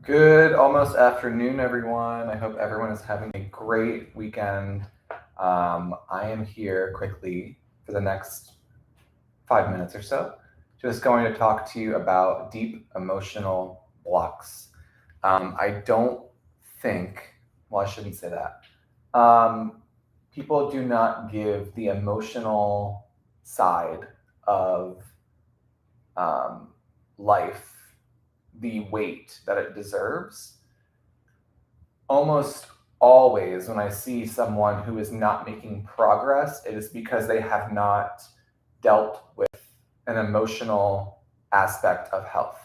Good almost afternoon, everyone. I hope everyone is having a great weekend. I am here quickly for the next 5 minutes or so, just going to talk to you about deep emotional blocks. I don't think, well, I shouldn't say that. Um, People do not give the emotional side of um, life the weight that it deserves. Almost always, when I see someone who is not making progress, it is because they have not dealt with an emotional aspect of health,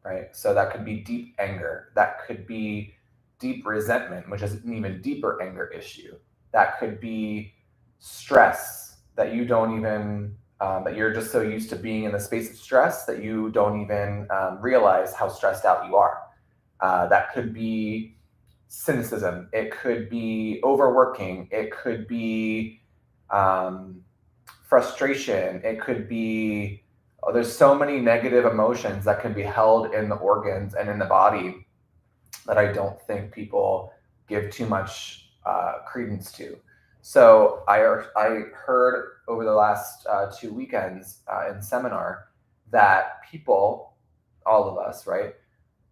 right? So that could be deep anger, that could be deep resentment, which is an even deeper anger issue. That could be stress that you don't even that you're just so used to being in the space of stress that you don't even realize how stressed out you are. That could be cynicism. It could be overworking. It could be um, frustration. It could be, oh, there's so many negative emotions that can be held in the organs and in the body that I don't think people give too much credence to. So I heard over the last 2 weekends in seminar that people, all of us, right?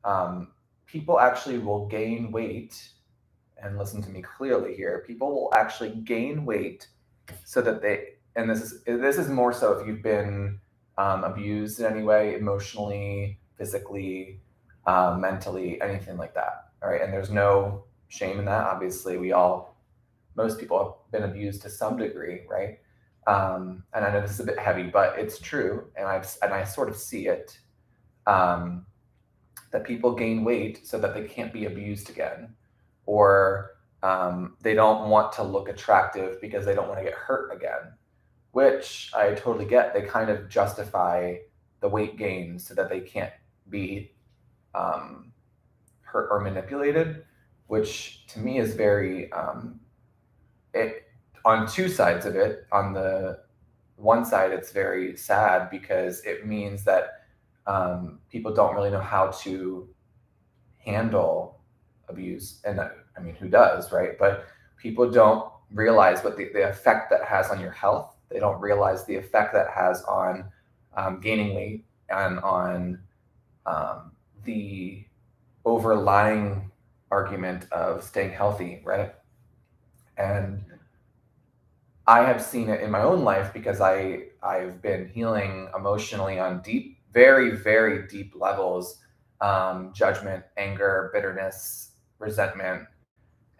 Um, People actually will gain weight, and listen to me clearly here. People will actually gain weight so that and this is more so if you've been abused in any way, emotionally, physically, mentally, anything like that. All right, and there's no shame in that. Obviously, most people have been abused to some degree, right? And I know this is a bit heavy, but it's true, and I sort of see it. Um, that people gain weight so that they can't be abused again, or they don't want to look attractive because they don't want to get hurt again, which I totally get. They kind of justify the weight gain so that they can't be um, hurt or manipulated, which to me is very it on two sides of it. On the one side, it's very sad because it means that people don't really know how to handle abuse. And I mean, who does, right? But people don't realize what the effect that has on your health. They don't realize the effect that has on gaining weight and on um, the overlying argument of staying healthy, right? And I have seen it in my own life because I've been healing emotionally on deep, very very deep levels, judgment, anger, bitterness, resentment,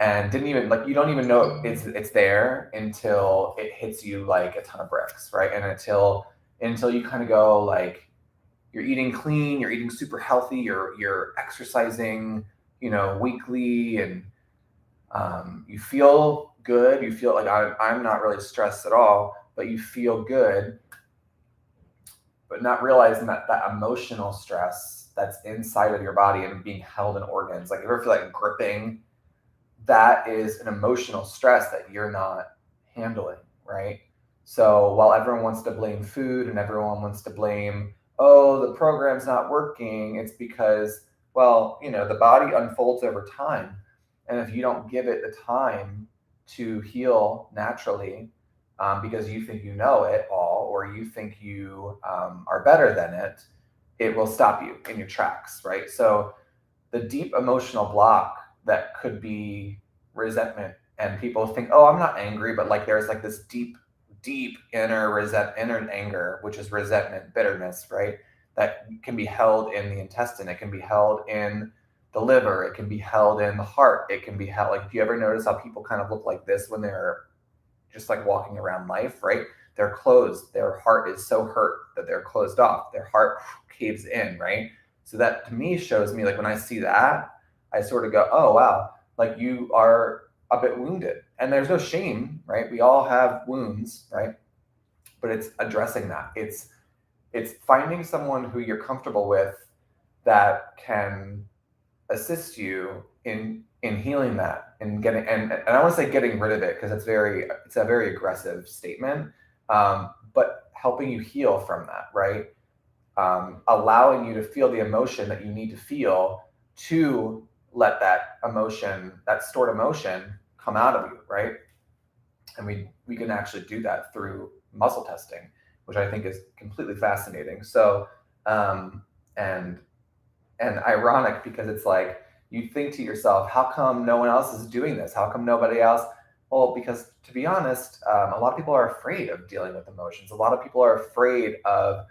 and didn't even like you don't even know it's there until it hits you like a ton of bricks, right? And until you kind of go like you're eating clean, you're eating super healthy, you're exercising, weekly, and you feel good. You feel like I'm not really stressed at all, but you feel good, but not realizing that emotional stress that's inside of your body and being held in organs. Like, you ever feel like gripping? That is an emotional stress that you're not handling, right? So while everyone wants to blame food and everyone wants to blame, oh, the program's not working, it's because, well, the body unfolds over time. And if you don't give it the time to heal naturally, because you think you know it all, or you think you are better than it will stop you in your tracks, right? So the deep emotional block that could be resentment, and people think, oh, I'm not angry, but like there's like this deep inner anger, which is resentment, bitterness, right? That can be held in the intestine, it can be held in the liver, it can be held in the heart, it can be held, like, do you ever notice how people kind of look like this when they're just like walking around life, right? They're closed, their heart is so hurt that they're closed off, their heart caves in, right? So that to me shows me, like, when I see that, I sort of go, oh wow, like you are a bit wounded. And there's no shame, right? We all have wounds, right? But it's addressing that. It's finding someone who you're comfortable with that can assist you in healing that, and getting, and I want to say getting rid of it because it's a very aggressive statement, but helping you heal from that, right? Allowing you to feel the emotion that you need to feel, to let that emotion, that stored emotion, come out of you, right? And we can actually do that through muscle testing, which I think is completely fascinating. So, um, and ironic, because it's like you think to yourself, how come no one else is doing this? How come nobody else? Well, because to be honest, a lot of people are afraid of dealing with emotions. A lot of people are afraid of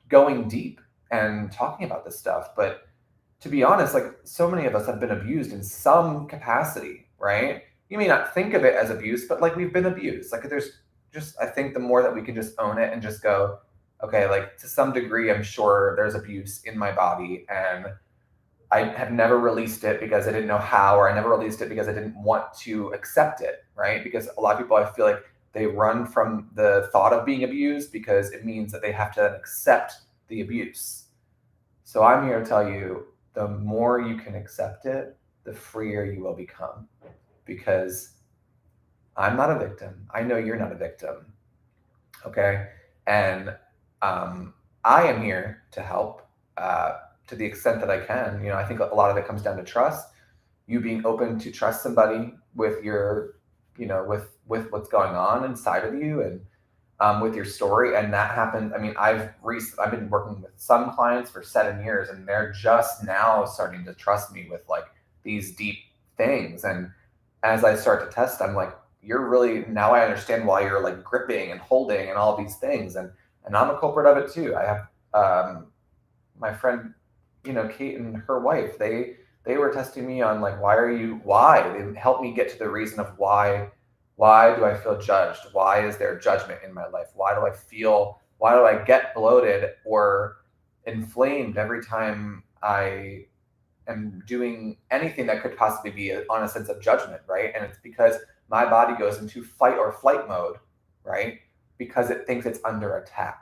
going deep and talking about this stuff. But to be honest, like, so many of us have been abused in some capacity, right? You may not think of it as abuse, but like, we've been abused. Like, there's just, I think the more that we can just own it and just go, okay, like, to some degree, I'm sure there's abuse in my body, and I have never released it because I didn't know how, or I never released it because I didn't want to accept it, right? Because a lot of people, I feel like they run from the thought of being abused because it means that they have to accept the abuse. So I'm here to tell you, the more you can accept it, the freer you will become. Because I'm not a victim. I know you're not a victim. Okay. And I am here to help to the extent that I can. You know, I think a lot of it comes down to trust. You being open to trust somebody with your, you know, with what's going on inside of you, and with your story. And that happened. I mean, I've been working with some clients for 7 years, and they're just now starting to trust me with like these deep things. And as I start to test, I'm like, you're really, now I understand why you're like gripping and holding and all these things. And I'm a culprit of it too. I have my friend, you know, Kate and her wife, they were testing me on like, why they helped me get to the reason of why do I feel judged? Why is there judgment in my life? Why do I get bloated or inflamed every time I am doing anything that could possibly be on a sense of judgment, right? And it's because my body goes into fight or flight mode, right? Because it thinks it's under attack.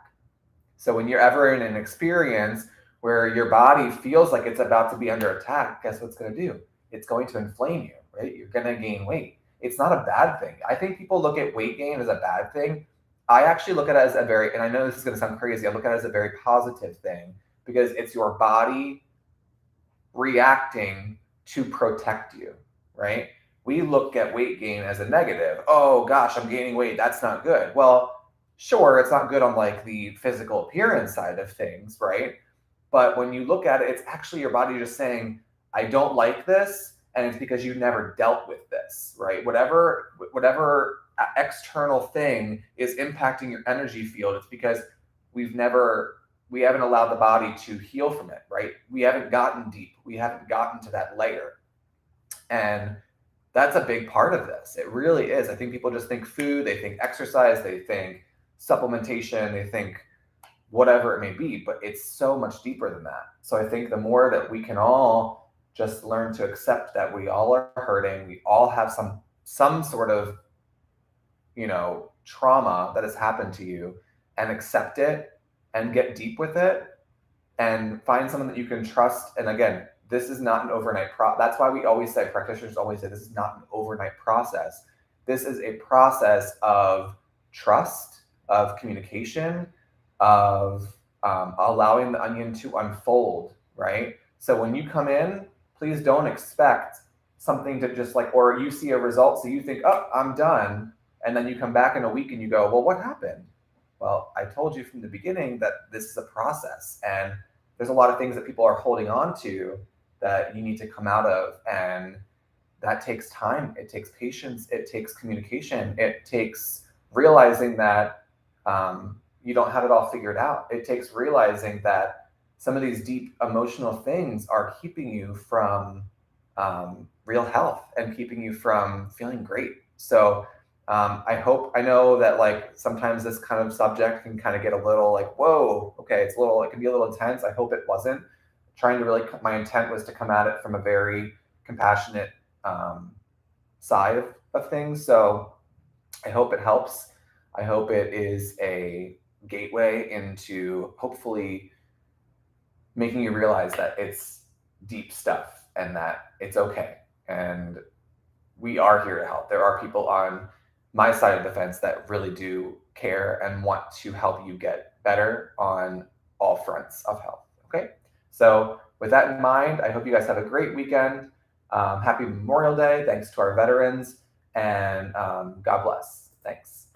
So when you're ever in an experience where your body feels like it's about to be under attack, guess what's going to do? It's going to inflame you, right? You're going to gain weight. It's not a bad thing. I think people look at weight gain as a bad thing. I actually look at it as a very, and I know this is going to sound crazy, I look at it as a very positive thing, because it's your body reacting to protect you, right? We look at weight gain as a negative. Oh gosh, I'm gaining weight. That's not good. Well, sure, it's not good on like the physical appearance side of things, right? But when you look at it, it's actually your body just saying, I don't like this. And it's because you never dealt with this, right? Whatever external thing is impacting your energy field, it's because we haven't allowed the body to heal from it, right? We haven't gotten deep. We haven't gotten to that layer. And that's a big part of this. It really is. I think people just think food, they think exercise, they think supplementation, they think whatever it may be, but it's so much deeper than that. So I think the more that we can all just learn to accept that we all are hurting, we all have some sort of, you know, trauma that has happened to you, and accept it and get deep with it and find someone that you can trust. And again, this is not an overnight that's why we always say, practitioners always say, this is not an overnight process. This is a process of trust, of communication, of allowing the onion to unfold, right? So when you come in, please don't expect something to just like, or you see a result, so you think, oh, I'm done. And then you come back in a week and you go, well, what happened? Well, I told you from the beginning that this is a process, and there's a lot of things that people are holding on to that you need to come out of. And that takes time. It takes patience. It takes communication. It takes realizing that you don't have it all figured out. It takes realizing that some of these deep emotional things are keeping you from real health and keeping you from feeling great. So I know that like sometimes this kind of subject can kind of get a little like, whoa, okay, it can be a little intense. I hope it wasn't. My intent was to come at it from a very compassionate side of things. So I hope it helps. I hope it is a gateway into hopefully making you realize that it's deep stuff and that it's okay. And we are here to help. There are people on my side of the fence that really do care and want to help you get better on all fronts of health. Okay. So with that in mind, I hope you guys have a great weekend. Happy Memorial Day. Thanks to our veterans, and God bless. Thanks.